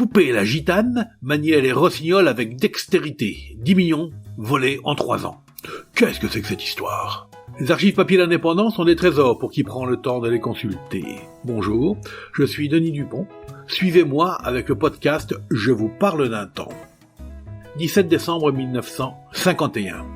Poupée la gitane maniait les rossignols avec dextérité. 10 millions volés en 3 ans. Qu'est-ce que c'est que cette histoire ? Les archives papier d'indépendants sont des trésors pour qui prend le temps de les consulter. Bonjour, je suis Denis Dupont. Suivez-moi avec le podcast « Je vous parle d'un temps ». 17 décembre 1951.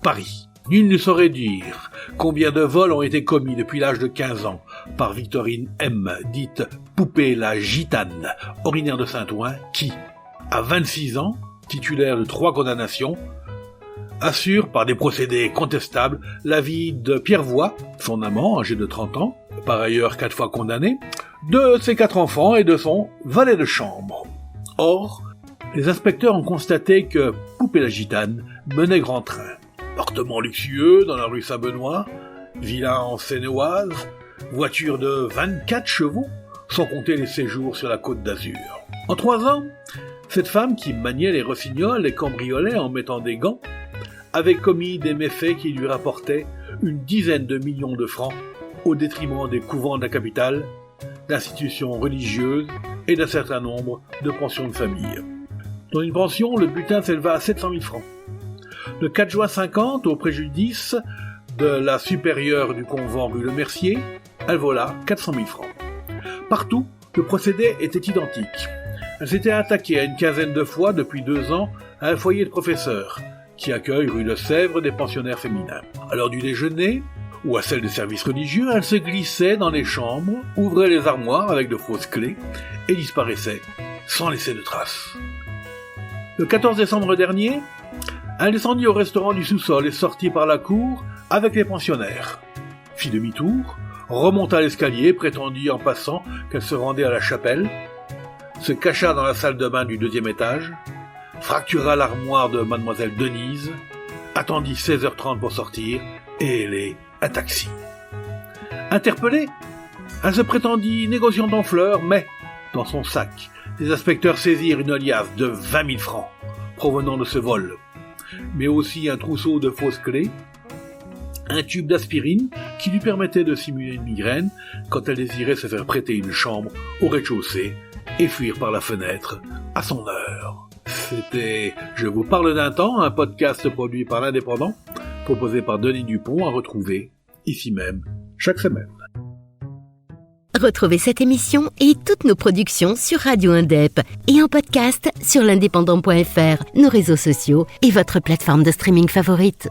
Paris. Nul ne saurait dire combien de vols ont été commis depuis l'âge de 15 ans par Victorine M, dite Poupée la gitane, originaire de Saint-Ouen, qui, à 26 ans, titulaire de 3 condamnations, assure par des procédés contestables la vie de Pierre Voix, son amant âgé de 30 ans, par ailleurs 4 fois condamné, de ses 4 enfants et de son valet de chambre. Or, les inspecteurs ont constaté que Poupée la gitane menait grand train. Appartement luxueux dans la rue Saint-Benoît, villa en Seine-et-Oise, voiture de 24 chevaux, sans compter les séjours sur la Côte d'Azur. En 3 ans, cette femme qui maniait les rossignols et cambriolait en mettant des gants, avait commis des méfaits qui lui rapportaient une dizaine de millions de francs au détriment des couvents de la capitale, d'institutions religieuses et d'un certain nombre de pensions de famille. Dans une pension, le butin s'éleva à 700 000 francs. Le 4 juin 50, au préjudice de la supérieure du convent rue Le Mercier, elle vola 400 000 francs. Partout, le procédé était identique. Elle s'était attaquée à une quinzaine de fois depuis 2 ans à un foyer de professeurs, qui accueille rue Le Sèvre des pensionnaires féminins. À l'heure du déjeuner, ou à celle des services religieux, elle se glissait dans les chambres, ouvrait les armoires avec de fausses clés et disparaissait sans laisser de traces. Le 14 décembre dernier, elle descendit au restaurant du sous-sol et sortit par la cour avec les pensionnaires. Fit demi-tour, remonta l'escalier, prétendit en passant qu'elle se rendait à la chapelle, se cacha dans la salle de bain du 2e étage, fractura l'armoire de mademoiselle Denise, attendit 16h30 pour sortir et hélait un taxi. Interpellée, elle se prétendit négociante en fleurs, mais, dans son sac, les inspecteurs saisirent une liasse de 20 000 francs provenant de ce vol, mais aussi un trousseau de fausses clés, un tube d'aspirine qui lui permettait de simuler une migraine quand elle désirait se faire prêter une chambre au rez-de-chaussée et fuir par la fenêtre à son heure. C'était « Je vous parle d'un temps », un podcast produit par l'Indépendant, proposé par Denis Dupont, à retrouver ici même chaque semaine. Retrouvez cette émission et toutes nos productions sur Radio Indep et en podcast sur l'indépendant.fr, nos réseaux sociaux et votre plateforme de streaming favorite.